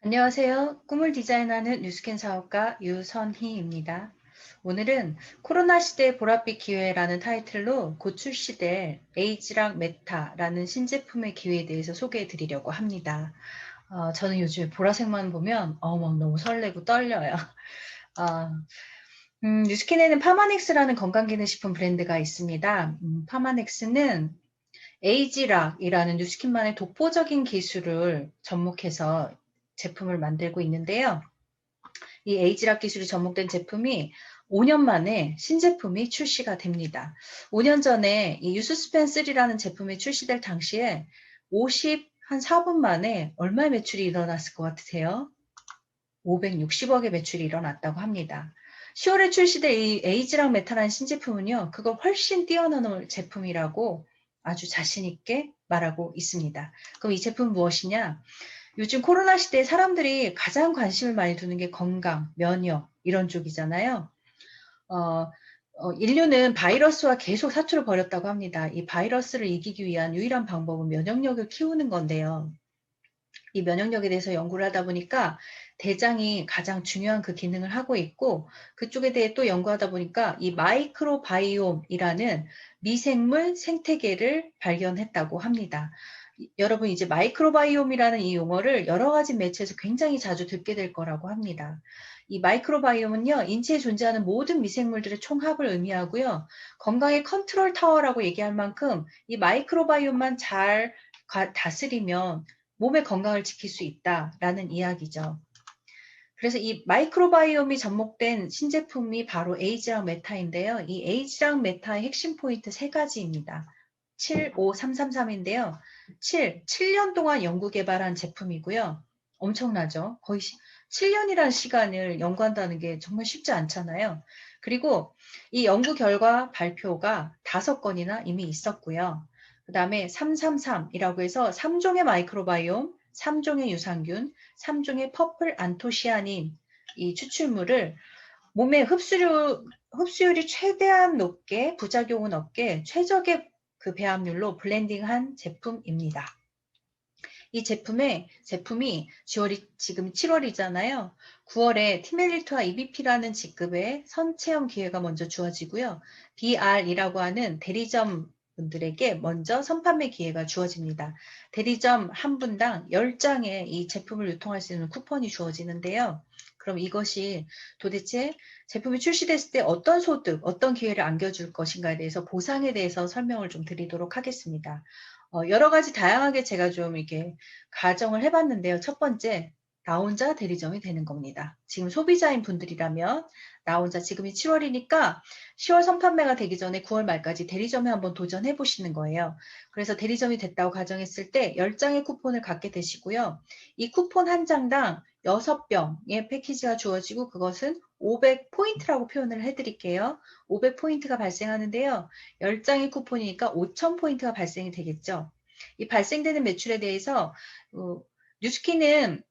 안녕하세요. 꿈을 디자인하는 뉴스캔 사업가 유선희입니다. 오늘은 코로나 시대의 보랏빛 기회라는 타이틀로 곧 출시될 에이지락 메타라는 신제품의 기회에 대해서 소개해 드리려고 합니다. 저는 요즘 보라색만 보면 막 너무 설레고 떨려요. 어, 뉴스킨에는 파마넥스라는 건강기능식품 브랜드가 있습니다. 파마넥스는 에이지락이라는 뉴스킨만의 독보적인 기술을 접목해서 제품을 만들고 있는데요. 이 에이지락 기술이 접목된 제품이 5년 만에 신제품이 출시가 됩니다. 5년 전에 이 유스스펜 3라는 제품이 출시될 당시에 한 4분 만에 얼마의 매출이 일어났을 것 같으세요? 560억의 매출이 일어났다고 합니다. 10월에 출시된 이 에이지락 메타라는 신제품은요, 그걸 훨씬 뛰어넘을 제품이라고 아주 자신있게 말하고 있습니다. 그럼 이 제품은 무엇이냐? 요즘 코로나 시대에 사람들이 가장 관심을 많이 두는 게 건강, 면역 이런 쪽이잖아요. 인류는 바이러스와 계속 사투를 벌였다고 합니다. 이 바이러스를 이기기 위한 유일한 방법은 면역력을 키우는 건데요. 이 면역력에 대해서 연구를 하다 보니까 대장이 가장 중요한 그 기능을 하고 있고 그쪽에 대해 또 연구하다 보니까 이 마이크로바이옴이라는 미생물 생태계를 발견했다고 합니다. 여러분 이제 마이크로바이옴이라는 이 용어를 여러 가지 매체에서 굉장히 자주 듣게 될 거라고 합니다. 이 마이크로바이옴은요, 인체에 존재하는 모든 미생물들의 총합을 의미하고요, 건강의 컨트롤 타워라고 얘기할 만큼 이 마이크로바이옴만 잘 다스리면 몸의 건강을 지킬 수 있다라는 이야기죠. 그래서 이 마이크로바이옴이 접목된 신제품이 바로 에이지랑 메타인데요. 이 에이지랑 메타의 핵심 포인트 세 가지입니다. 75333인데요. 7년 동안 연구 개발한 제품이고요. 엄청나죠? 거의 7년이라는 시간을 연구한다는 게 정말 쉽지 않잖아요. 그리고 이 연구 결과 발표가 5건이나 이미 있었고요. 그 다음에 333이라고 해서 3종의 마이크로바이옴, 3종의 유산균, 3종의 퍼플 안토시아닌 이 추출물을 몸의 흡수율이 최대한 높게, 부작용은 없게 최적의 그 배합률로 블렌딩한 제품입니다. 이 제품이 지금 7월이잖아요. 9월에 티멜리트와 EBP라는 직급의 선체험 기회가 먼저 주어지고요. BR이라고 하는 대리점 분들에게 먼저 선판매 기회가 주어집니다. 대리점 한 분당 10장의 이 제품을 유통할 수 있는 쿠폰이 주어지는데요. 그럼 이것이 도대체 제품이 출시됐을 때 어떤 소득, 어떤 기회를 안겨줄 것인가에 대해서 보상에 대해서 설명을 좀 드리도록 하겠습니다. 여러 가지 다양하게 제가 좀 이렇게 가정을 해봤는데요. 첫 번째, 나 혼자 대리점이 되는 겁니다. 지금 소비자인 분들이라면 나 혼자 지금이 7월이니까 10월 선판매가 되기 전에 9월 말까지 대리점에 한번 도전해 보시는 거예요. 그래서 대리점이 됐다고 가정했을 때 10장의 쿠폰을 갖게 되시고요. 이 쿠폰 한 장당 6병의 패키지가 주어지고 그것은 500포인트라고 표현을 해드릴게요. 500포인트가 발생하는데요. 10장의 쿠폰이니까 5000포인트가 발생이 되겠죠. 이 발생되는 매출에 대해서 뉴스키는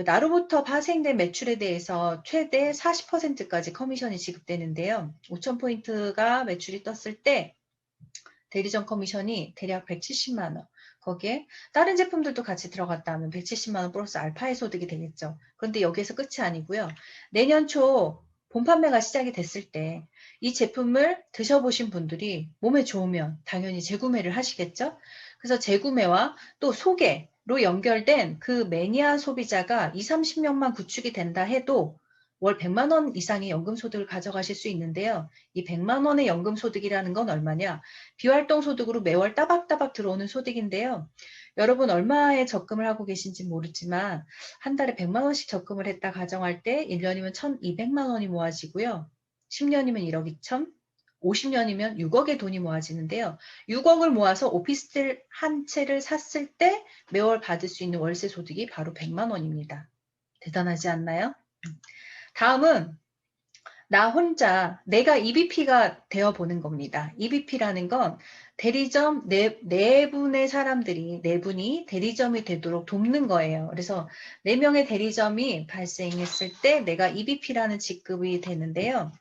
나로부터 파생된 매출에 대해서 최대 40%까지 커미션이 지급되는데요. 5,000포인트가 매출이 떴을 때 대리점 커미션이 대략 170만 원. 거기에 다른 제품들도 같이 들어갔다 하면 170만 원 플러스 알파의 소득이 되겠죠. 그런데 여기에서 끝이 아니고요. 내년 초 본판매가 시작이 됐을 때 이 제품을 드셔보신 분들이 몸에 좋으면 당연히 재구매를 하시겠죠. 그래서 재구매와 또 소개로 연결된 그 매니아 소비자가 2, 30명만 구축이 된다 해도 월 100만 원 이상의 연금소득을 가져가실 수 있는데요. 이 100만 원의 연금소득이라는 건 얼마냐? 비활동 소득으로 매월 따박따박 들어오는 소득인데요. 여러분 얼마에 적금을 하고 계신지 모르지만 한 달에 100만 원씩 적금을 했다 가정할 때 1년이면 1200만 원이 모아지고요. 10년이면 1억 2천, 50년이면 6억의 돈이 모아지는데요. 6억을 모아서 오피스텔 한 채를 샀을 때 매월 받을 수 있는 월세 소득이 바로 100만 원입니다. 대단하지 않나요? 다음은 나 혼자 내가 EBP가 되어보는 겁니다. EBP라는 건 대리점 네 분의 사람들이, 네 분이 대리점이 되도록 돕는 거예요. 그래서 4명의 대리점이 발생했을 때 내가 EBP라는 직급이 되는데요.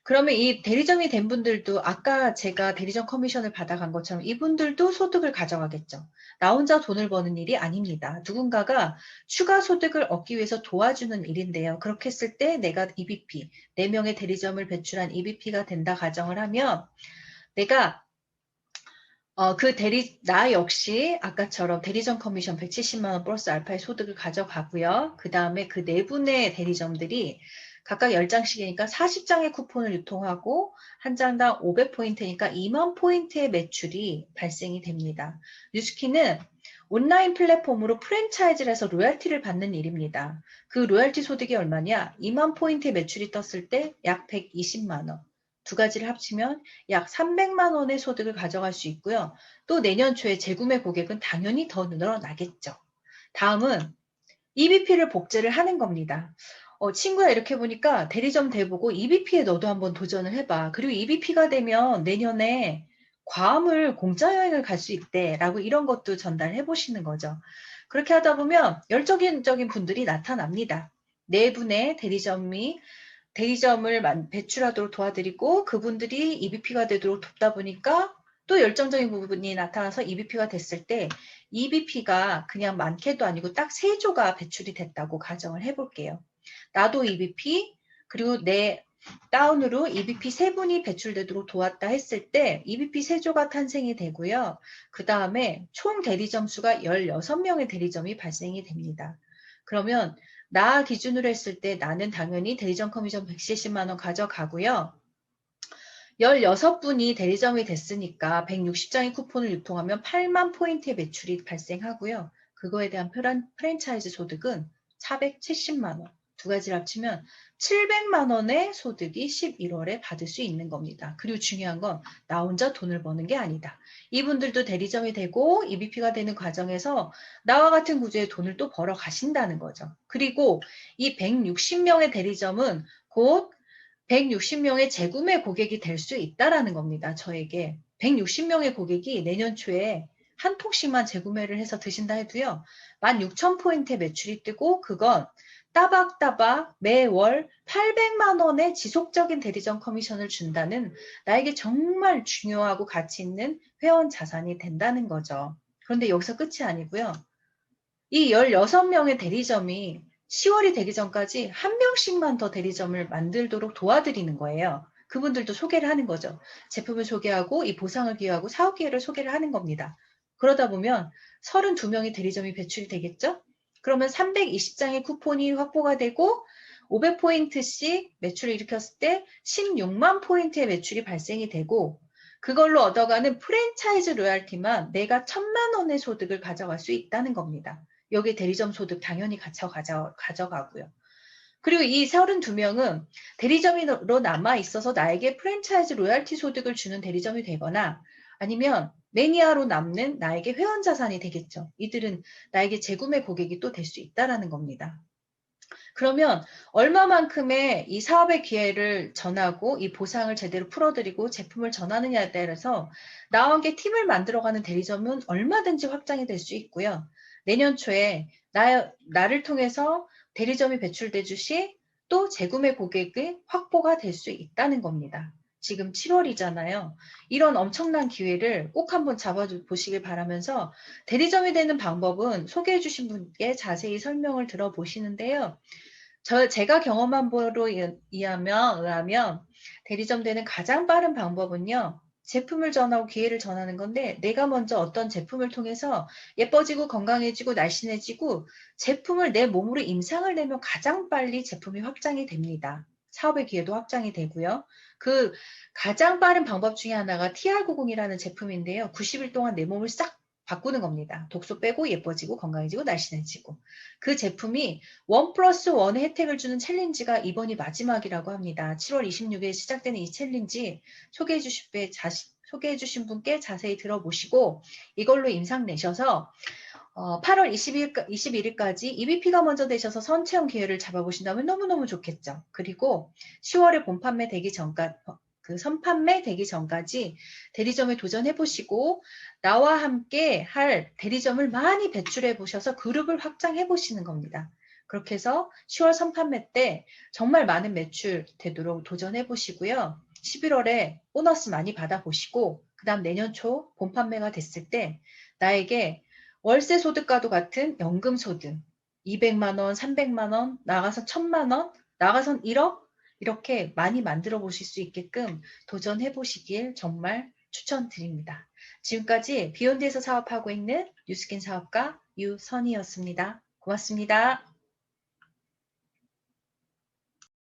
그러면 이 대리점이 된 분들도 아까 제가 대리점 커미션을 받아간 것처럼 이분들도 소득을 가져가겠죠. 나 혼자 돈을 버는 일이 아닙니다. 누군가가 추가 소득을 얻기 위해서 도와주는 일인데요. 그렇게 했을 때 내가 EBP, 4명의 대리점을 배출한 EBP가 된다 가정을 하면 내가 나 역시 아까처럼 대리점 커미션 170만 원 플러스 알파의 소득을 가져가고요. 그 다음에 그 4분의 대리점들이 각각 10장씩이니까 40장의 쿠폰을 유통하고 한 장당 500포인트니까 2만 포인트의 매출이 발생이 됩니다. 뉴스키는 온라인 플랫폼으로 프랜차이즈를 해서 로열티를 받는 일입니다. 그 로열티 소득이 얼마냐? 2만 포인트의 매출이 떴을 때 약 120만 원. 두 가지를 합치면 약 300만 원의 소득을 가져갈 수 있고요. 또 내년 초에 재구매 고객은 당연히 더 늘어나겠죠. 다음은 EBP를 복제를 하는 겁니다. 친구야 이렇게 보니까 대리점 대보고 EBP에 너도 한번 도전을 해봐. 그리고 EBP가 되면 내년에 괌을 공짜 여행을 갈 수 있대 라고 이런 것도 전달해 보시는 거죠. 그렇게 하다 보면 열정적인 분들이 나타납니다. 4분의 대리점을 배출하도록 도와드리고 그분들이 EBP가 되도록 돕다 보니까 또 열정적인 부분이 나타나서 EBP가 됐을 때 EBP가 그냥 많게도 아니고 딱 3조가 배출이 됐다고 가정을 해볼게요. 나도 EBP 그리고 내 다운으로 EBP 3분이 배출되도록 도왔다 했을 때 EBP 3조가 탄생이 되고요. 그 다음에 총 대리점 수가 16명의 대리점이 발생이 됩니다. 그러면 나 기준으로 했을 때 나는 당연히 대리점 커미션 170만 원 가져가고요. 16분이 대리점이 됐으니까 160장의 쿠폰을 유통하면 8만 포인트의 매출이 발생하고요. 그거에 대한 프랜차이즈 소득은 470만 원. 두 가지를 합치면 700만 원의 소득이 11월에 받을 수 있는 겁니다. 그리고 중요한 건 나 혼자 돈을 버는 게 아니다. 이분들도 대리점이 되고 EBP가 되는 과정에서 나와 같은 구조의 돈을 또 벌어 가신다는 거죠. 그리고 이 160명의 대리점은 곧 160명의 재구매 고객이 될 수 있다라는 겁니다. 저에게 160명의 고객이 내년 초에 한 통씩만 재구매를 해서 드신다 해도요. 16,000포인트의 매출이 뜨고 그건 따박따박 매월 800만 원의 지속적인 대리점 커미션을 준다는 나에게 정말 중요하고 가치 있는 회원 자산이 된다는 거죠. 그런데 여기서 끝이 아니고요. 이 16명의 대리점이 10월이 되기 전까지 한 명씩만 더 대리점을 만들도록 도와드리는 거예요. 그분들도 소개를 하는 거죠. 제품을 소개하고 이 보상을 기여하고 사업 기회를 소개를 하는 겁니다. 그러다 보면 32명의 대리점이 배출이 되겠죠? 그러면 320장의 쿠폰이 확보가 되고 500포인트씩 매출을 일으켰을 때 16만 포인트의 매출이 발생이 되고 그걸로 얻어가는 프랜차이즈 로얄티만 내가 1,000만 원의 소득을 가져갈 수 있다는 겁니다. 여기 대리점 소득 당연히 가져가고요. 그리고 이 32명은 대리점으로 남아 있어서 나에게 프랜차이즈 로얄티 소득을 주는 대리점이 되거나 아니면 매니아로 남는 나에게 회원 자산이 되겠죠. 이들은 나에게 재구매 고객이 또 될 수 있다는 겁니다. 그러면 얼마만큼의 이 사업의 기회를 전하고 이 보상을 제대로 풀어드리고 제품을 전하느냐에 따라서 나와 함께 팀을 만들어가는 대리점은 얼마든지 확장이 될 수 있고요. 내년 초에 나를 통해서 대리점이 배출되듯이 또 재구매 고객의 확보가 될 수 있다는 겁니다. 지금 7월이잖아요. 이런 엄청난 기회를 꼭 한번 잡아보시길 바라면서 대리점이 되는 방법은 소개해 주신 분께 자세히 설명을 들어보시는데요. 제가 경험한 바로 의하면 대리점 되는 가장 빠른 방법은요. 제품을 전하고 기회를 전하는 건데 내가 먼저 어떤 제품을 통해서 예뻐지고 건강해지고 날씬해지고 제품을 내 몸으로 임상을 내면 가장 빨리 제품이 확장이 됩니다. 사업의 기회도 확장이 되고요. 그 가장 빠른 방법 중에 하나가 TR90이라는 제품인데요. 90일 동안 내 몸을 싹 바꾸는 겁니다. 독소 빼고 예뻐지고 건강해지고 날씬해지고. 그 제품이 1+1의 혜택을 주는 챌린지가 이번이 마지막이라고 합니다. 7월 26일 시작되는 이 챌린지 소개해 주신 분께 자세히 들어보시고 이걸로 임상 내셔서 8월 21일까지 EBP가 먼저 되셔서 선체험 기회를 잡아보신다면 너무너무 좋겠죠. 그리고 10월에 본판매 되기 전까지 그 선판매 되기 전까지 대리점에 도전해 보시고 나와 함께 할 대리점을 많이 배출해 보셔서 그룹을 확장해 보시는 겁니다. 그렇게 해서 10월 선판매 때 정말 많은 매출 되도록 도전해 보시고요. 11월에 보너스 많이 받아보시고 그 다음 내년 초 본판매가 됐을 때 나에게 월세 소득과도 같은 연금 소득 200만 원, 300만 원, 나가서 1000만 원, 나가선 1억 이렇게 많이 만들어 보실 수 있게끔 도전해 보시길 정말 추천드립니다. 지금까지 비욘드에서 사업하고 있는 뉴스킨 사업가 유선희였습니다. 고맙습니다.